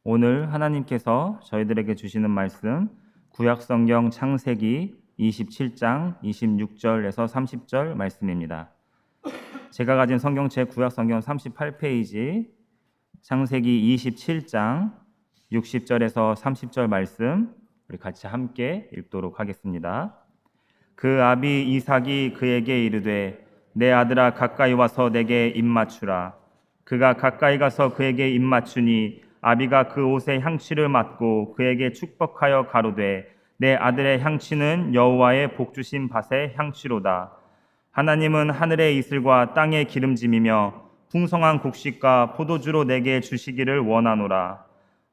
오늘 하나님께서 저희들에게 주시는 말씀 구약성경 창세기 27장 26절에서 30절 말씀입니다. 제가 가진 성경책 구약성경 38페이지 창세기 27장 60절에서 30절 말씀 우리 같이 함께 읽도록 하겠습니다. 그 아비 이삭이 그에게 이르되 내 아들아 가까이 와서 내게 입 맞추라. 그가 가까이 가서 그에게 입 맞추니 아비가 그 옷의 향취를 맡고 그에게 축복하여 가로되 내 아들의 향취는 여호와의 복주신 밭의 향취로다. 하나님은 하늘의 이슬과 땅의 기름짐이며 풍성한 곡식과 포도주로 내게 주시기를 원하노라.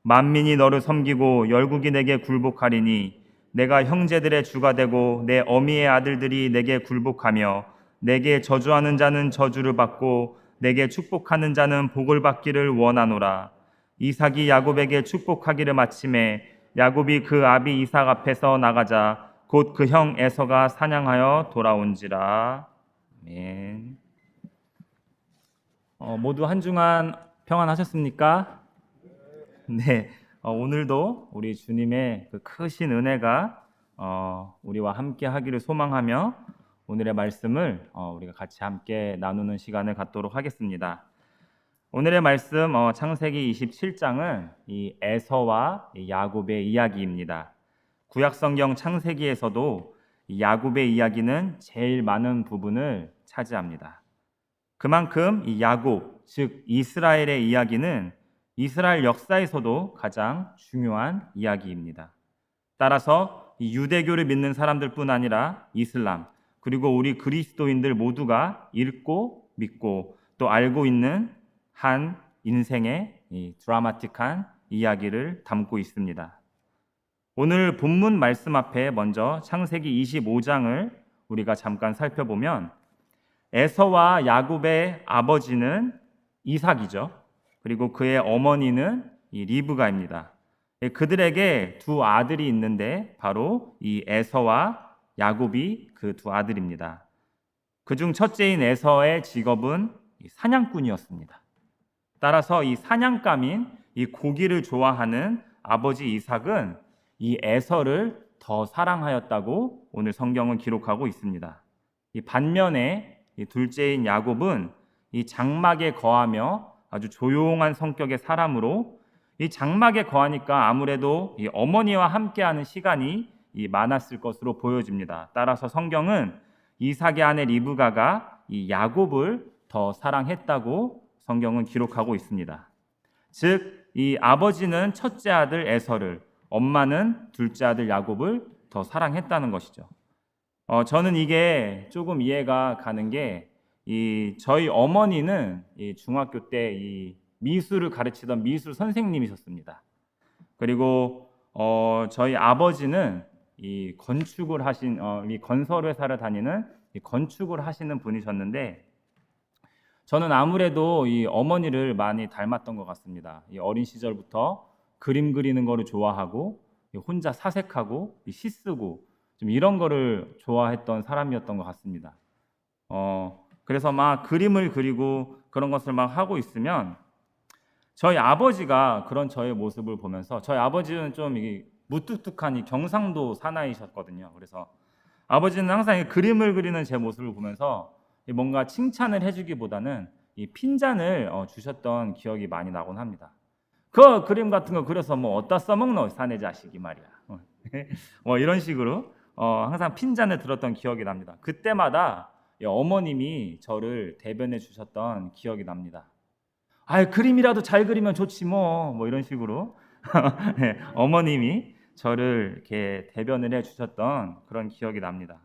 만민이 너를 섬기고 열국이 내게 굴복하리니 내가 형제들의 주가 되고 내 어미의 아들들이 내게 굴복하며 내게 저주하는 자는 저주를 받고 내게 축복하는 자는 복을 받기를 원하노라. 이삭이 야곱에게 축복하기를 마침에 야곱이 그 아비 이삭 앞에서 나가자 곧 그 형 에서가 사냥하여 돌아온지라. 아멘. 모두 한 주간 평안하셨습니까? 네. 오늘도 우리 주님의 그 크신 은혜가 우리와 함께 하기를 소망하며 오늘의 말씀을 우리가 같이 함께 나누는 시간을 갖도록 하겠습니다. 오늘의 말씀 창세기 27장은 이 에서와 야곱의 이야기입니다. 구약성경 창세기에서도 이 야곱의 이야기는 제일 많은 부분을 차지합니다. 그만큼 이 야곱, 즉 이스라엘의 이야기는 이스라엘 역사에서도 가장 중요한 이야기입니다. 따라서 이 유대교를 믿는 사람들뿐 아니라 이슬람, 그리고 우리 그리스도인들 모두가 읽고 믿고 또 알고 있는 한 인생의 이 드라마틱한 이야기를 담고 있습니다. 오늘 본문 말씀 앞에 먼저 창세기 25장을 우리가 잠깐 살펴보면 에서와 야곱의 아버지는 이삭이죠. 그리고 그의 어머니는 이 리브가입니다. 그들에게 두 아들이 있는데 바로 이 에서와 야곱이 그 두 아들입니다. 그중 첫째인 에서의 직업은 사냥꾼이었습니다. 따라서 이 사냥감인 이 고기를 좋아하는 아버지 이삭은 이 에서를 더 사랑하였다고 오늘 성경은 기록하고 있습니다. 이 반면에 이 둘째인 야곱은 이 장막에 거하며 아주 조용한 성격의 사람으로 이 장막에 거하니까 아무래도 이 어머니와 함께하는 시간이 많았을 것으로 보여집니다. 따라서 성경은 이삭의 아내 리브가가 이 야곱을 더 사랑했다고 성경은 기록하고 있습니다. 즉, 이 아버지는 첫째 아들 에서를, 엄마는 둘째 아들 야곱을 더 사랑했다는 것이죠. 저는 이게 조금 이해가 가는 게 저희 어머니는 중학교 때 이 미술을 가르치던 미술 선생님이셨습니다. 그리고 저희 아버지는 이 건축을 하신 이 건설 회사를 다니는 건축을 하시는 분이셨는데 저는 아무래도 이 어머니를 많이 닮았던 것 같습니다. 이 어린 시절부터 그림 그리는 거를 좋아하고 혼자 사색하고 시 쓰고 좀 이런 거를 좋아했던 사람이었던 것 같습니다. 그래서 막 그림을 그리고 그런 것을 막 하고 있으면 저희 아버지가 그런 저의 모습을 보면서 저희 아버지는 좀 무뚝뚝한 이 경상도 사나이셨거든요. 그래서 아버지는 항상 그림을 그리는 제 모습을 보면서 뭔가 칭찬을 해주기보다는 이 핀잔을 주셨던 기억이 많이 나곤 합니다. 그 그림 같은 거 그려서 뭐 어디다 써먹노 사내 자식이 말이야. 뭐 이런 식으로 항상 핀잔을 들었던 기억이 납니다. 그때마다 어머님이 저를 대변해 주셨던 기억이 납니다. 그림이라도 잘 그리면 좋지 뭐 이런 식으로 네, 어머님이 저를 이렇게 대변을 해 주셨던 그런 기억이 납니다.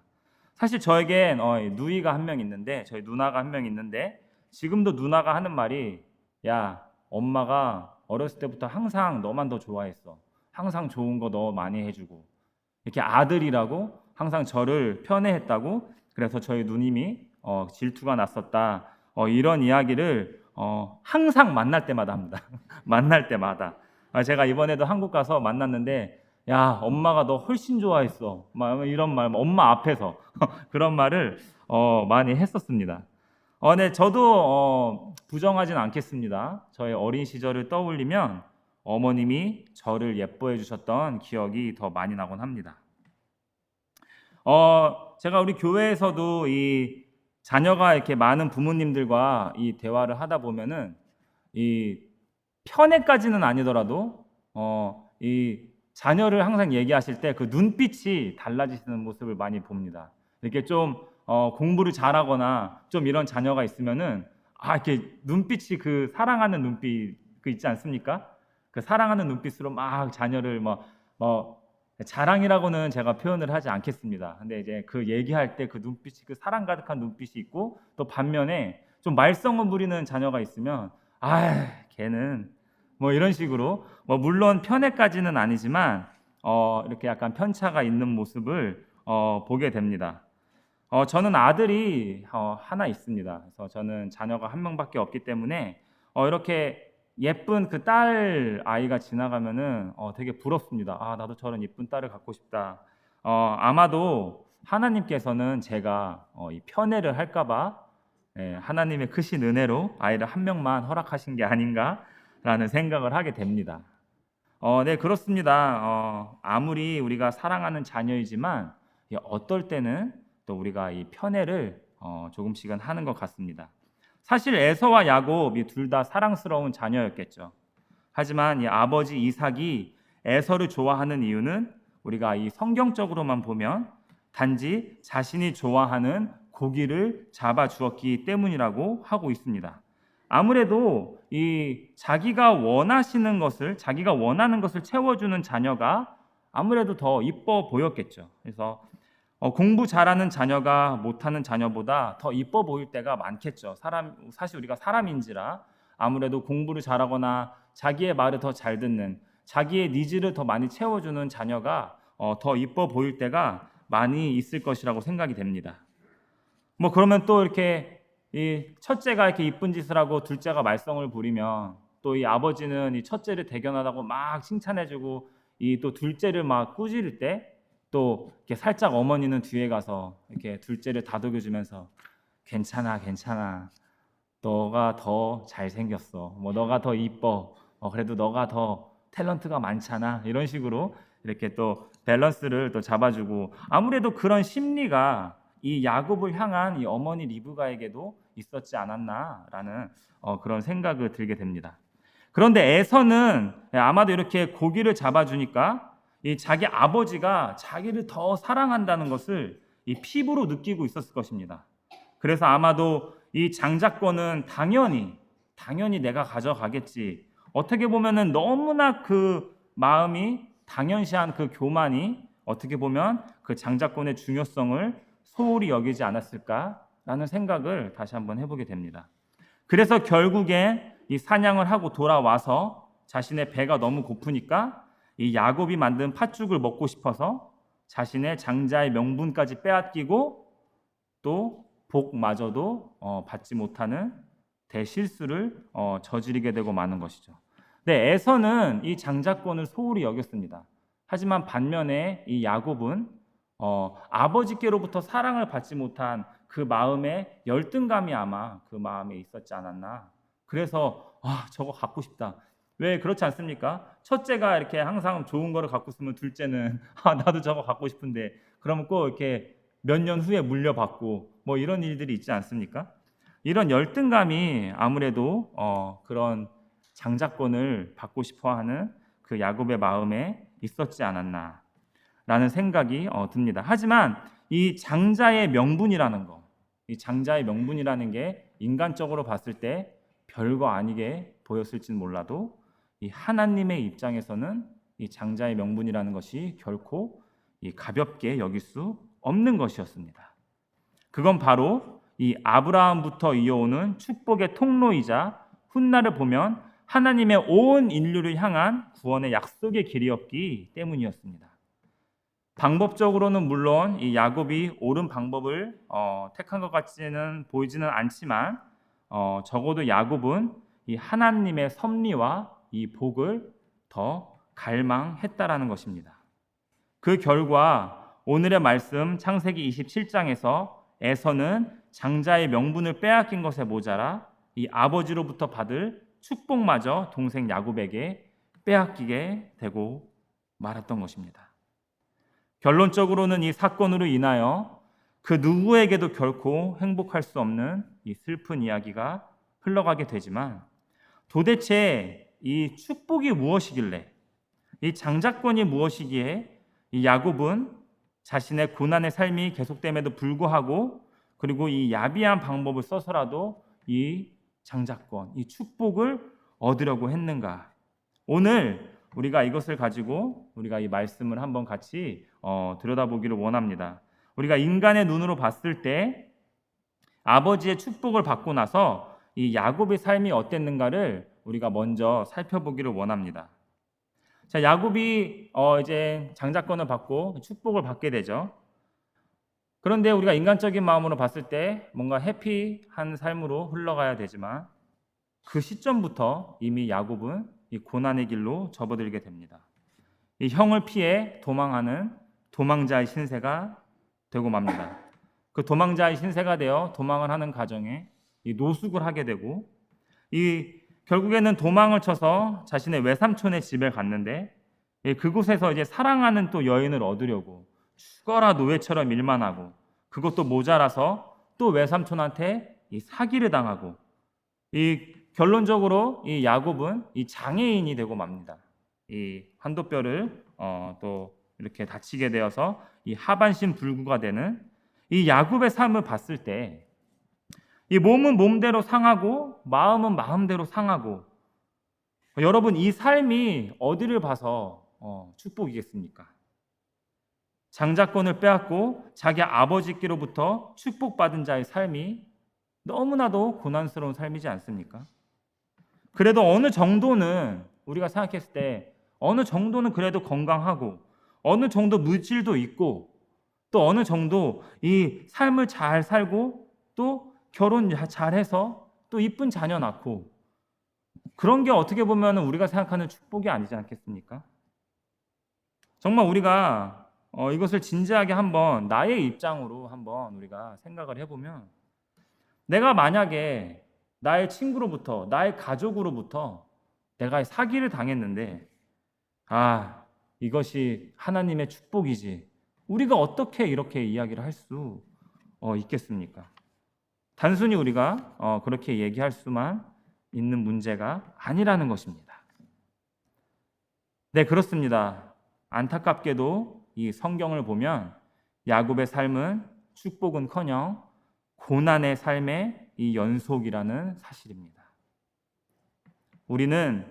사실 저에겐 누이가 한 명 있는데 저희 누나가 한 명 있는데 지금도 누나가 하는 말이 야 엄마가 어렸을 때부터 항상 너만 더 좋아했어. 항상 좋은 거 너 많이 해주고 이렇게 아들이라고 항상 저를 편애했다고 그래서 저희 누님이 질투가 났었다 이런 이야기를 항상 만날 때마다 합니다. 만날 때마다 제가 이번에도 한국 가서 만났는데 야 엄마가 너 훨씬 좋아했어 막 이런 말 엄마 앞에서 그런 말을 많이 했었습니다. 네, 저도 부정하진 않겠습니다. 저의 어린 시절을 떠올리면 어머님이 저를 예뻐해 주셨던 기억이 더 많이 나곤 합니다. 제가 우리 교회에서도 이 자녀가 이렇게 많은 부모님들과 이 대화를 하다 보면은 이 편애까지는 아니더라도 이 자녀를 항상 얘기하실 때 그 눈빛이 달라지시는 모습을 많이 봅니다. 이렇게 좀 공부를 잘하거나 좀 이런 자녀가 있으면은 이렇게 눈빛이 그 사랑하는 눈빛 그 있지 않습니까? 그 사랑하는 눈빛으로 막 자녀를 자랑이라고는 제가 표현을 하지 않겠습니다. 근데 이제 그 얘기할 때 그 눈빛이 그 사랑 가득한 눈빛이 있고 또 반면에 좀 말썽을 부리는 자녀가 있으면 걔는 이런 식으로 물론 편애까지는 아니지만 이렇게 약간 편차가 있는 모습을 보게 됩니다. 저는 아들이 하나 있습니다. 그래서 저는 자녀가 한 명밖에 없기 때문에 이렇게 예쁜 그 딸 아이가 지나가면은 되게 부럽습니다. 나도 저런 예쁜 딸을 갖고 싶다. 아마도 하나님께서는 제가 이 편애를 할까봐 하나님의 크신 은혜로 아이를 한 명만 허락하신 게 아닌가라는 생각을 하게 됩니다. 네, 그렇습니다. 아무리 우리가 사랑하는 자녀이지만 어떨 때는 또 우리가 이 편애를 조금씩은 하는 것 같습니다. 사실 에서와 야곱 이 둘 다 사랑스러운 자녀였겠죠. 하지만 이 아버지 이삭이 에서를 좋아하는 이유는 우리가 이 성경적으로만 보면 단지 자신이 좋아하는 고기를 잡아 주었기 때문이라고 하고 있습니다. 아무래도 이 자기가 원하는 것을 채워주는 자녀가 아무래도 더 이뻐 보였겠죠. 그래서 공부 잘하는 자녀가 못하는 자녀보다 더 이뻐 보일 때가 많겠죠. 사실 우리가 사람인지라 아무래도 공부를 잘하거나 자기의 말을 더 잘 듣는, 자기의 니즈를 더 많이 채워주는 자녀가 더 이뻐 보일 때가 많이 있을 것이라고 생각이 됩니다. 그러면 또 이렇게 이 첫째가 이렇게 이쁜 짓을 하고 둘째가 말썽을 부리면 또 이 아버지는 이 첫째를 대견하다고 막 칭찬해주고 이 또 둘째를 막 꾸짖을 때 또 이렇게 살짝 어머니는 뒤에 가서 이렇게 둘째를 다독여주면서 괜찮아, 너가 더 잘생겼어, 너가 더 이뻐, 그래도 너가 더 탤런트가 많잖아, 이런 식으로 이렇게 또 밸런스를 또 잡아주고, 아무래도 그런 심리가 이 야곱을 향한 이 어머니 리브가에게도 있었지 않았나라는 그런 생각을 들게 됩니다. 그런데 에서는 아마도 이렇게 고기를 잡아주니까 이 자기 아버지가 자기를 더 사랑한다는 것을 이 피부로 느끼고 있었을 것입니다. 그래서 아마도 이 장자권은 당연히 내가 가져가겠지. 어떻게 보면은 너무나 그 마음이 당연시한 그 교만이 어떻게 보면 그 장자권의 중요성을 소홀히 여기지 않았을까라는 생각을 다시 한번 해보게 됩니다. 그래서 결국엔 이 사냥을 하고 돌아와서 자신의 배가 너무 고프니까 이 야곱이 만든 팥죽을 먹고 싶어서 자신의 장자의 명분까지 빼앗기고 또 복마저도 받지 못하는 대실수를 저지르게 되고 마는 것이죠. 네, 에서는 이 장자권을 소홀히 여겼습니다. 하지만 반면에 이 야곱은 아버지께로부터 사랑을 받지 못한 그 마음의 열등감이 아마 그 마음에 있었지 않았나. 그래서 저거 갖고 싶다. 왜 그렇지 않습니까? 첫째가 이렇게 항상 좋은 거를 갖고 있으면 둘째는 나도 저거 갖고 싶은데 그러면 꼭 이렇게 몇 년 후에 물려받고 이런 일들이 있지 않습니까? 이런 열등감이 아무래도 그런 장자권을 받고 싶어하는 그 야곱의 마음에 있었지 않았나라는 생각이 듭니다. 하지만 이 장자의 명분이라는 게 인간적으로 봤을 때 별거 아니게 보였을지는 몰라도 이 하나님의 입장에서는 이 장자의 명분이라는 것이 결코 가볍게 여길 수 없는 것이었습니다. 그건 바로 이 아브라함부터 이어오는 축복의 통로이자 훗날을 보면 하나님의 온 인류를 향한 구원의 약속의 길이었기 때문이었습니다. 방법적으로는 물론 이 야곱이 옳은 방법을 택한 것 같지는 보이지는 않지만 적어도 야곱은 이 하나님의 섭리와 이 복을 더 갈망했다라는 것입니다. 그 결과 오늘의 말씀 창세기 27장에서 에서는 장자의 명분을 빼앗긴 것에 모자라 이 아버지로부터 받을 축복마저 동생 야곱에게 빼앗기게 되고 말았던 것입니다. 결론적으로는 이 사건으로 인하여 그 누구에게도 결코 행복할 수 없는 이 슬픈 이야기가 흘러가게 되지만, 도대체 이 축복이 무엇이길래, 이 장자권이 무엇이기에 이 야곱은 자신의 고난의 삶이 계속됨에도 불구하고, 그리고 이 야비한 방법을 써서라도 이 장자권, 이 축복을 얻으려고 했는가? 오늘 우리가 이것을 가지고 우리가 이 말씀을 한번 같이 들여다보기를 원합니다. 우리가 인간의 눈으로 봤을 때 아버지의 축복을 받고 나서 이 야곱의 삶이 어땠는가를 우리가 먼저 살펴보기를 원합니다. 자, 야곱이 이제 장자권을 받고 축복을 받게 되죠. 그런데 우리가 인간적인 마음으로 봤을 때 뭔가 해피한 삶으로 흘러가야 되지만, 그 시점부터 이미 야곱은 이 고난의 길로 접어들게 됩니다. 이 형을 피해 도망하는 도망자의 신세가 되고 맙니다. 그 도망자의 신세가 되어 도망을 하는 가정에 이 노숙을 하게 되고, 결국에는 도망을 쳐서 자신의 외삼촌의 집에 갔는데, 그곳에서 이제 사랑하는 또 여인을 얻으려고 죽어라 노예처럼 일만 하고, 그것도 모자라서 또 외삼촌한테 이 사기를 당하고, 결론적으로 이 야곱은 이 장애인이 되고 맙니다. 이 한도뼈를 또 이렇게 다치게 되어서 이 하반신 불구가 되는 이 야곱의 삶을 봤을 때, 이 몸은 몸대로 상하고 마음은 마음대로 상하고, 여러분, 이 삶이 어디를 봐서 축복이겠습니까? 장자권을 빼앗고 자기 아버지께로부터 축복받은 자의 삶이 너무나도 고난스러운 삶이지 않습니까? 그래도 어느 정도는 우리가 생각했을 때 어느 정도는 그래도 건강하고, 어느 정도 물질도 있고, 또 어느 정도 이 삶을 잘 살고, 또 결혼 잘해서 또 이쁜 자녀 낳고, 그런 게 어떻게 보면 우리가 생각하는 축복이 아니지 않겠습니까? 정말 우리가 이것을 진지하게 한번 나의 입장으로 한번 우리가 생각을 해보면, 내가 만약에 나의 친구로부터, 나의 가족으로부터 내가 사기를 당했는데, 이것이 하나님의 축복이지, 우리가 어떻게 이렇게 이야기를 할 수 있겠습니까? 단순히 우리가 그렇게 얘기할 수만 있는 문제가 아니라는 것입니다. 네, 그렇습니다. 안타깝게도 이 성경을 보면 야곱의 삶은 축복은커녕 고난의 삶의 이 연속이라는 사실입니다. 우리는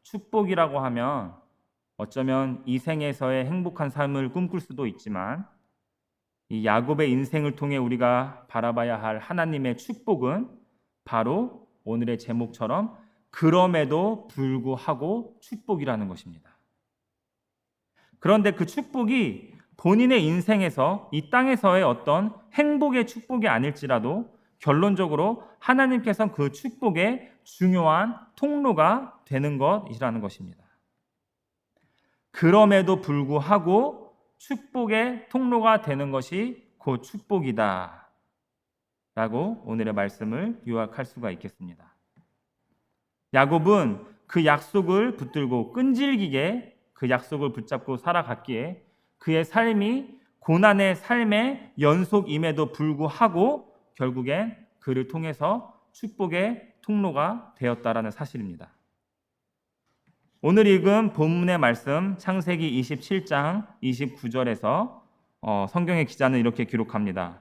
축복이라고 하면 어쩌면 이 생에서의 행복한 삶을 꿈꿀 수도 있지만, 이 야곱의 인생을 통해 우리가 바라봐야 할 하나님의 축복은 바로 오늘의 제목처럼 그럼에도 불구하고 축복이라는 것입니다. 그런데 그 축복이 본인의 인생에서 이 땅에서의 어떤 행복의 축복이 아닐지라도 결론적으로 하나님께서는 그 축복의 중요한 통로가 되는 것이라는 것입니다. 그럼에도 불구하고 축복의 통로가 되는 것이 곧 축복이다 라고 오늘의 말씀을 요약할 수가 있겠습니다. 야곱은 그 약속을 붙들고 끈질기게 그 약속을 붙잡고 살아갔기에 그의 삶이 고난의 삶의 연속임에도 불구하고 결국엔 그를 통해서 축복의 통로가 되었다라는 사실입니다. 오늘 읽은 본문의 말씀 창세기 27장 29절에서 성경의 기자는 이렇게 기록합니다.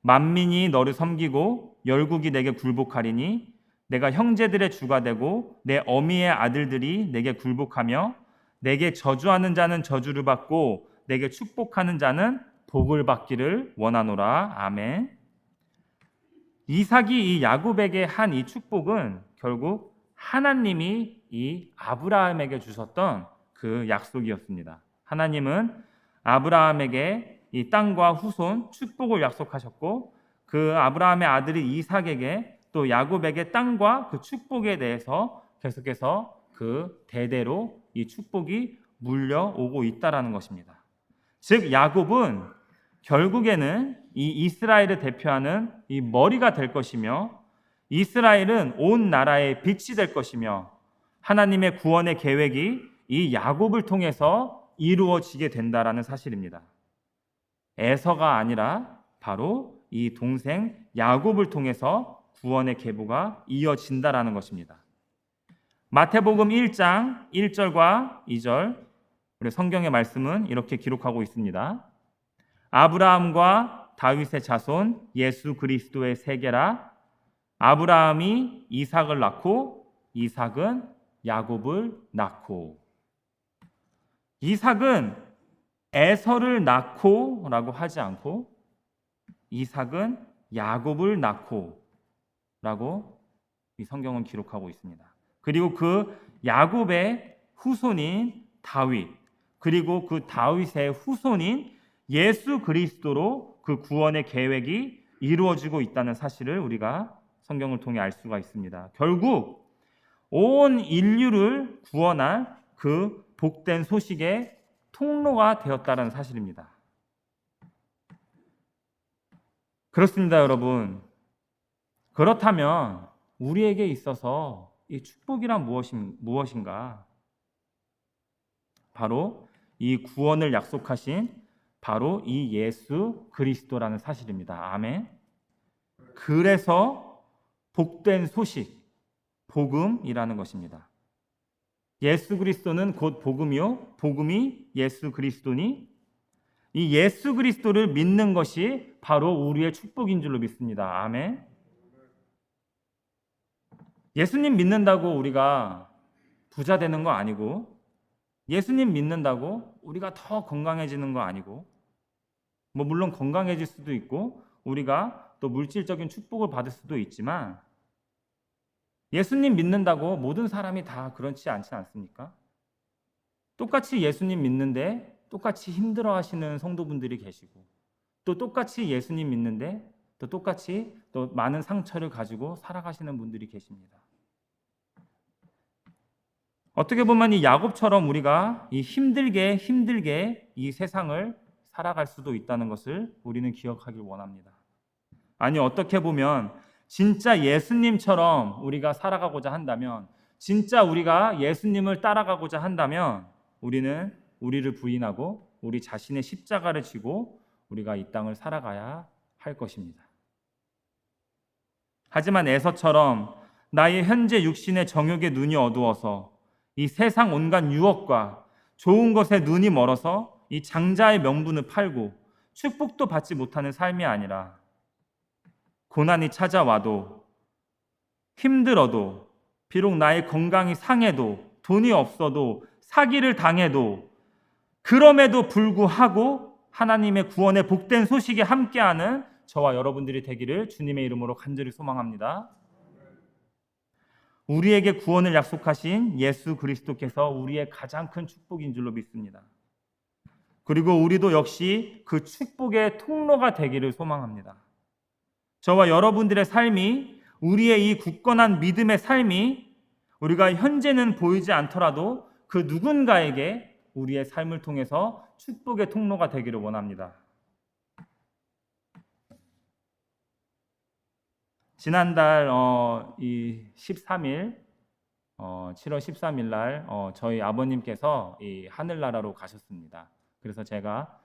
만민이 너를 섬기고 열국이 내게 굴복하리니 내가 형제들의 주가 되고 내 어미의 아들들이 내게 굴복하며 내게 저주하는 자는 저주를 받고 내게 축복하는 자는 복을 받기를 원하노라. 아멘. 이삭이 이 야곱에게 한 이 축복은 결국 하나님이 이 아브라함에게 주셨던 그 약속이었습니다. 하나님은 아브라함에게 이 땅과 후손 축복을 약속하셨고, 그 아브라함의 아들이 이삭에게 또 야곱에게 땅과 그 축복에 대해서 계속해서 그 대대로 이 축복이 물려오고 있다라는 것입니다. 즉 야곱은 결국에는 이 이스라엘을 대표하는 이 머리가 될 것이며, 이스라엘은 온 나라의 빛이 될 것이며, 하나님의 구원의 계획이 이 야곱을 통해서 이루어지게 된다라는 사실입니다. 에서가 아니라 바로 이 동생 야곱을 통해서 구원의 계보가 이어진다라는 것입니다. 마태복음 1장 1절과 2절 우리 성경의 말씀은 이렇게 기록하고 있습니다. 아브라함과 다윗의 자손 예수 그리스도의 세계라. 아브라함이 이삭을 낳고 이삭은 야곱을 낳고. 이삭은 에서를 낳고 라고 하지 않고 이삭은 야곱을 낳고 라고 이 성경은 기록하고 있습니다. 그리고 그 야곱의 후손인 다윗, 그리고 그 다윗의 후손인 예수 그리스도로 그 구원의 계획이 이루어지고 있다는 사실을 우리가 성경을 통해 알 수가 있습니다. 결국 온 인류를 구원할 그 복된 소식의 통로가 되었다는 사실입니다. 그렇습니다, 여러분. 그렇다면 우리에게 있어서 이 축복이란 무엇인가? 바로 이 구원을 약속하신 바로 이 예수 그리스도라는 사실입니다. 아멘. 그래서 복된 소식, 복음이라는 것입니다. 예수 그리스도는 곧 복음이요, 복음이 예수 그리스도니 이 예수 그리스도를 믿는 것이 바로 우리의 축복인 줄로 믿습니다. 아멘. 예수님 믿는다고 우리가 부자 되는 거 아니고, 예수님 믿는다고 우리가 더 건강해지는 거 아니고, 물론 건강해질 수도 있고 우리가 또 물질적인 축복을 받을 수도 있지만, 예수님 믿는다고 모든 사람이 다 그렇지 않지 않습니까? 똑같이 예수님 믿는데 똑같이 힘들어하시는 성도분들이 계시고, 또 똑같이 예수님 믿는데 또 똑같이 또 많은 상처를 가지고 살아가시는 분들이 계십니다. 어떻게 보면 이 야곱처럼 우리가 이 힘들게 이 세상을 살아갈 수도 있다는 것을 우리는 기억하길 원합니다. 아니, 어떻게 보면 진짜 예수님처럼 우리가 살아가고자 한다면, 진짜 우리가 예수님을 따라가고자 한다면 우리는 우리를 부인하고 우리 자신의 십자가를 지고 우리가 이 땅을 살아가야 할 것입니다. 하지만 에서처럼 나의 현재 육신의 정욕에 눈이 어두워서 이 세상 온갖 유혹과 좋은 것에 눈이 멀어서 이 장자의 명분을 팔고 축복도 받지 못하는 삶이 아니라, 고난이 찾아와도 힘들어도, 비록 나의 건강이 상해도, 돈이 없어도, 사기를 당해도, 그럼에도 불구하고 하나님의 구원의 복된 소식에 함께하는 저와 여러분들이 되기를 주님의 이름으로 간절히 소망합니다. 우리에게 구원을 약속하신 예수 그리스도께서 우리의 가장 큰 축복인 줄로 믿습니다. 그리고 우리도 역시 그 축복의 통로가 되기를 소망합니다. 저와 여러분들의 삶이, 우리의 이 굳건한 믿음의 삶이 우리가 현재는 보이지 않더라도 그 누군가에게 우리의 삶을 통해서 축복의 통로가 되기를 원합니다. 지난달 13일 7월 13일 날 저희 아버님께서 이 하늘나라로 가셨습니다. 그래서 제가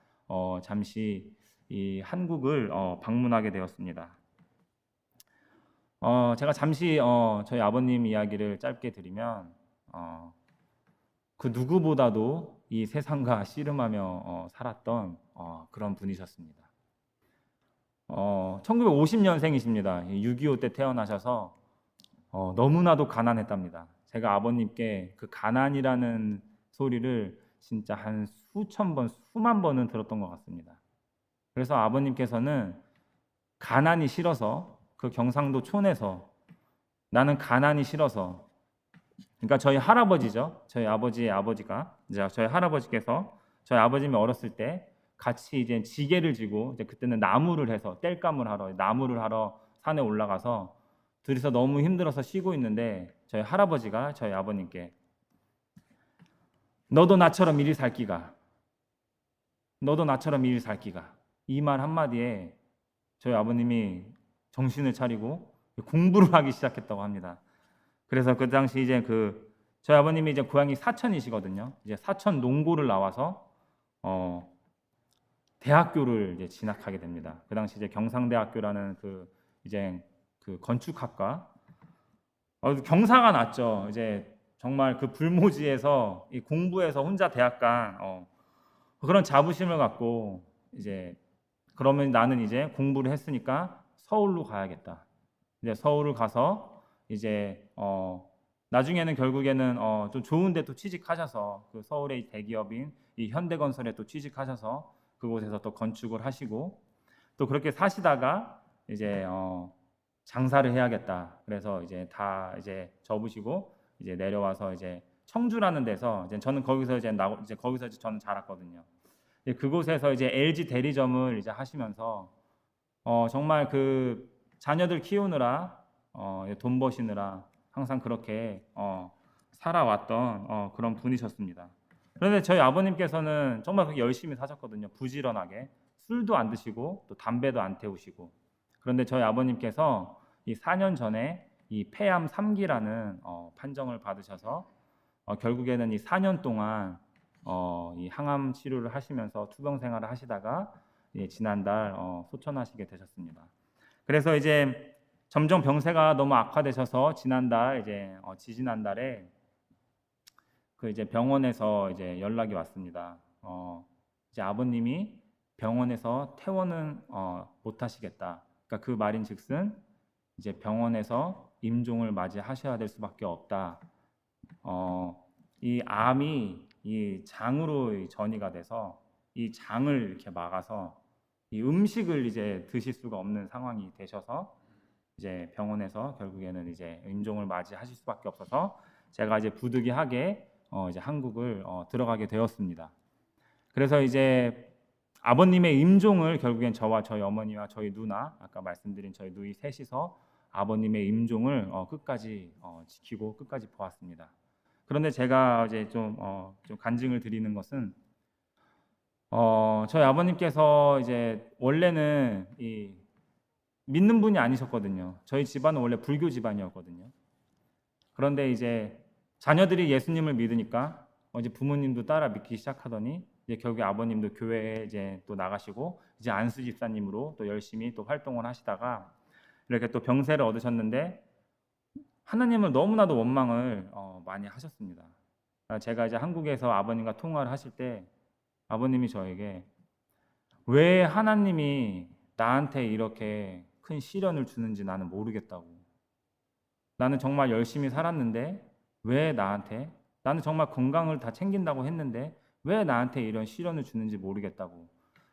잠시 이 한국을 방문하게 되었습니다. 제가 잠시 저희 아버님 이야기를 짧게 드리면, 그 누구보다도 이 세상과 씨름하며 살았던 그런 분이셨습니다. 1950년생이십니다. 6.25 때 태어나셔서 너무나도 가난했답니다. 제가 아버님께 그 가난이라는 소리를 진짜 한 수천 번, 수만 번은 들었던 것 같습니다. 그래서 아버님께서는 가난이 싫어서 그 경상도 촌에서, 나는 가난이 싫어서, 그러니까 저희 할아버지죠. 저희 아버지의 아버지가, 이제 저희 할아버지께서 저희 아버님이 어렸을 때 같이 이제 지게를 지고, 이제 그때는 나무를 해서 땔감을 하러, 나무를 하러 산에 올라가서 둘이서 너무 힘들어서 쉬고 있는데, 저희 할아버지가 저희 아버님께 너도 나처럼 이리 살 기가, 너도 나처럼 이리 살 기가, 이 말 한마디에 저희 아버님이 정신을 차리고 공부를 하기 시작했다고 합니다. 그래서 그 당시 이제 그 저희 아버님이 이제 고향이 사천이시거든요. 이제 사천 농고를 나와서 대학교를 이제 진학하게 됩니다. 그 당시 이제 경상대학교라는 이제 그 건축학과 경사가 났죠. 이제 정말 그 불모지에서 이 공부해서 혼자 대학 간 그런 자부심을 갖고 이제 그러면 나는 이제 공부를 했으니까 서울로 가야겠다. 이제 서울을 가서 이제 나중에는 결국에는 좀 좋은 데 또 취직하셔서 그 서울의 대기업인 이 현대건설에 또 취직하셔서 그곳에서 또 건축을 하시고 또 그렇게 사시다가 이제 장사를 해야겠다. 그래서 이제 다 이제 접으시고 이제 내려와서 이제 청주라는 데서 이제 저는 거기서 이제 거기서 이제 저는 자랐거든요. 그곳에서 이제 LG 대리점을 이제 하시면서 정말 그 자녀들 키우느라 돈 버시느라 항상 그렇게 살아왔던 그런 분이셨습니다. 그런데 저희 아버님께서는 정말 그렇게 열심히 사셨거든요. 부지런하게 술도 안 드시고 또 담배도 안 태우시고. 그런데 저희 아버님께서 이 4년 전에 이 폐암 3기라는 판정을 받으셔서 결국에는 이 4년 동안 이 항암 치료를 하시면서 투병 생활을 하시다가 지난달 소천하시게 되셨습니다. 그래서 이제 점점 병세가 너무 악화되셔서 지난달 지지난달에 그 이제 병원에서 이제 연락이 왔습니다. 이제 아버님이 병원에서 퇴원은 못 하시겠다. 그러니까 그 말인즉슨 이제 병원에서 임종을 맞이하셔야 될 수밖에 없다. 이 암이 이 장으로 전이가 돼서 이 장을 이렇게 막아서 이 음식을 이제 드실 수가 없는 상황이 되셔서 이제 병원에서 결국에는 이제 임종을 맞이하실 수밖에 없어서 제가 이제 부득이하게 이제 한국을 들어가게 되었습니다. 그래서 이제 아버님의 임종을 결국엔 저와 저희 어머니와 저희 누나 아까 말씀드린 저희 누이 셋이서 아버님의 임종을 끝까지 지키고 끝까지 보았습니다. 그런데 제가 이제 좀 간증을 드리는 것은 저희 아버님께서 이제 원래는 이 믿는 분이 아니셨거든요. 저희 집안은 원래 불교 집안이었거든요. 그런데 이제 자녀들이 예수님을 믿으니까 이제 부모님도 따라 믿기 시작하더니 이제 결국에 아버님도 교회에 이제 또 나가시고 이제 안수 집사님으로 또 열심히 또 활동을 하시다가 이렇게 또 병세를 얻으셨는데 하나님을 너무나도 원망을 많이 하셨습니다. 제가 이제 한국에서 아버님과 통화를 하실 때 아버님이 저에게 왜 하나님이 나한테 이렇게 큰 시련을 주는지 나는 모르겠다고. 나는 정말 열심히 살았는데 왜 나한테 나는 정말 건강을 다 챙긴다고 했는데 왜 나한테 이런 시련을 주는지 모르겠다고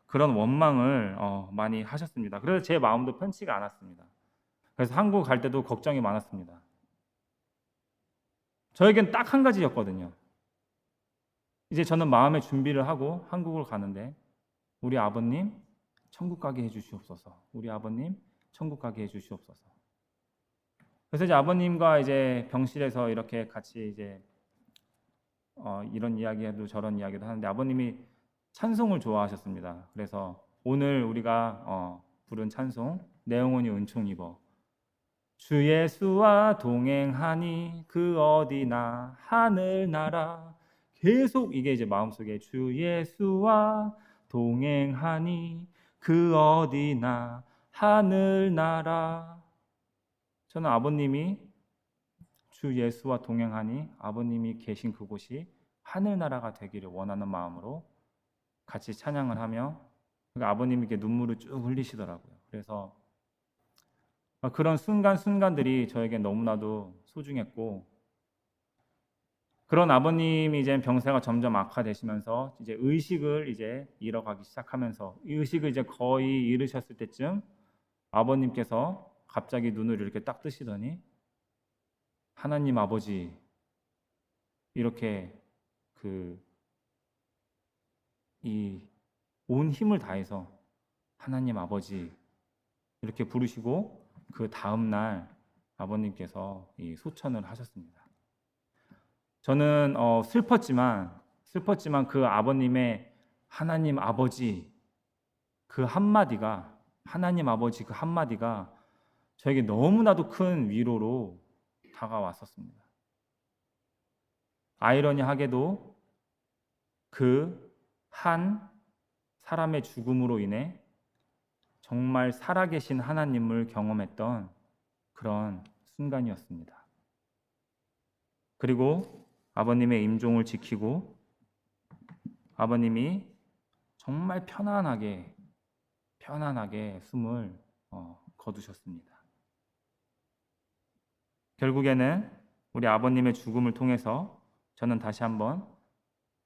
그런 원망을 많이 하셨습니다. 그래서 제 마음도 편치가 않았습니다. 그래서 한국 갈 때도 걱정이 많았습니다. 저에겐 딱 한 가지였거든요. 이제 저는 마음의 준비를 하고 한국을 가는데 우리 아버님 천국 가게 해주시옵소서. 우리 아버님 천국 가게 해주시옵소서. 그래서 이제 아버님과 이제 병실에서 이렇게 같이 이제 이런 이야기도 저런 이야기도 하는데 아버님이 찬송을 좋아하셨습니다. 그래서 오늘 우리가 부른 찬송 내 영혼이 은총 입어 주 예수와 동행하니 그 어디나 하늘나라 계속 이게 이제 마음속에 주 예수와 동행하니 그 어디나 하늘나라 저는 아버님이 주 예수와 동행하니 아버님이 계신 그곳이 하늘나라가 되기를 원하는 마음으로 같이 찬양을 하며 아버님이 이렇게 눈물을 쭉 흘리시더라고요. 그래서 그런 순간순간들이 저에게 너무나도 소중했고 그런 아버님이 이제 병세가 점점 악화되시면서 이제 의식을 이제 잃어가기 시작하면서 이 의식을 이제 거의 잃으셨을 때쯤 아버님께서 갑자기 눈을 이렇게 딱 뜨시더니 하나님 아버지 이렇게 이 온 힘을 다해서 하나님 아버지 이렇게 부르시고 그 다음 날 아버님께서 이 소천을 하셨습니다. 저는 슬펐지만 그 아버님의 하나님 아버지 그 한마디가 하나님 아버지 그 한마디가 저에게 너무나도 큰 위로로 다가왔었습니다. 아이러니하게도 그 한 사람의 죽음으로 인해 정말 살아계신 하나님을 경험했던 그런 순간이었습니다. 그리고 아버님의 임종을 지키고 아버님이 정말 편안하게 숨을 거두셨습니다. 결국에는 우리 아버님의 죽음을 통해서 저는 다시 한번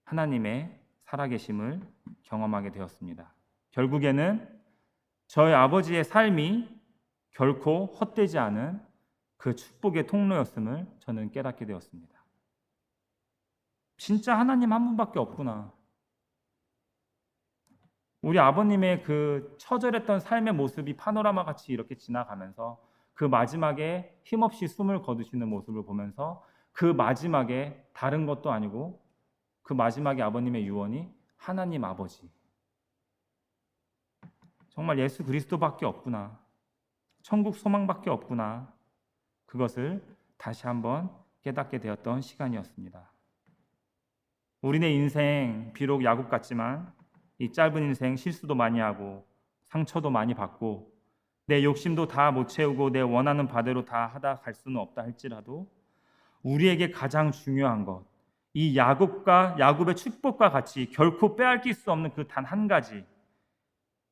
하나님의 살아계심을 경험하게 되었습니다. 결국에는 저희 아버지의 삶이 결코 헛되지 않은 그 축복의 통로였음을 저는 깨닫게 되었습니다. 진짜 하나님 한 분밖에 없구나. 우리 아버님의 그 처절했던 삶의 모습이 파노라마 같이 이렇게 지나가면서 그 마지막에 힘없이 숨을 거두시는 모습을 보면서 그 마지막에 다른 것도 아니고 그 마지막에 아버님의 유언이 하나님 아버지, 정말 예수 그리스도밖에 없구나, 천국 소망밖에 없구나, 그것을 다시 한번 깨닫게 되었던 시간이었습니다. 우리네 인생 비록 야곱 같지만 이 짧은 인생 실수도 많이 하고 상처도 많이 받고 내 욕심도 다 못 채우고 내 원하는 바대로 다 하다 갈 수는 없다 할지라도 우리에게 가장 중요한 것, 이 야곱의 축복과 같이 결코 빼앗길 수 없는 그 단 한 가지,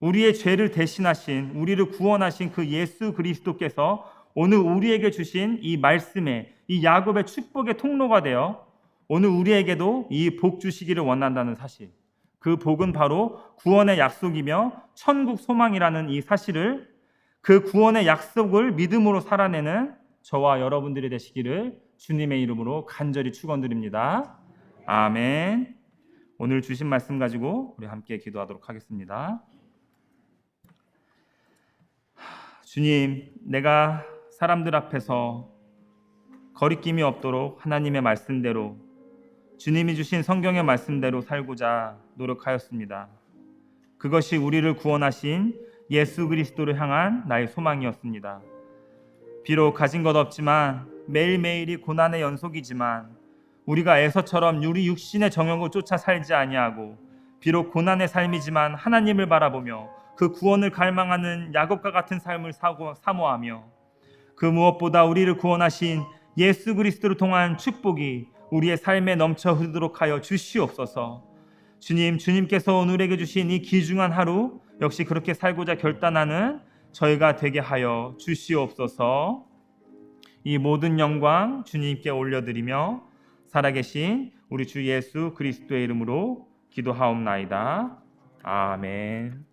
우리의 죄를 대신하신, 우리를 구원하신 그 예수 그리스도께서 오늘 우리에게 주신 이 말씀에, 이 야곱의 축복의 통로가 되어 오늘 우리에게도 이 복 주시기를 원한다는 사실, 그 복은 바로 구원의 약속이며 천국 소망이라는 이 사실을, 그 구원의 약속을 믿음으로 살아내는 저와 여러분들이 되시기를 주님의 이름으로 간절히 축원드립니다. 아멘. 오늘 주신 말씀 가지고 우리 함께 기도하도록 하겠습니다. 주님, 내가 사람들 앞에서 거리낌이 없도록 하나님의 말씀대로, 주님이 주신 성경의 말씀대로 살고자 노력하였습니다. 그것이 우리를 구원하신 예수 그리스도를 향한 나의 소망이었습니다. 비록 가진 것 없지만 매일매일이 고난의 연속이지만 우리가 에서처럼 우리 육신의 정욕을 쫓아 살지 아니하고 비록 고난의 삶이지만 하나님을 바라보며 그 구원을 갈망하는 야곱과 같은 삶을 사모하며 그 무엇보다 우리를 구원하신 예수 그리스도를 통한 축복이 우리의 삶에 넘쳐 흐르도록 하여 주시옵소서. 주님께서 오늘에게 주신 이 귀중한 하루 역시 그렇게 살고자 결단하는 저희가 되게 하여 주시옵소서. 이 모든 영광 주님께 올려드리며 살아계신 우리 주 예수 그리스도의 이름으로 기도하옵나이다. 아멘.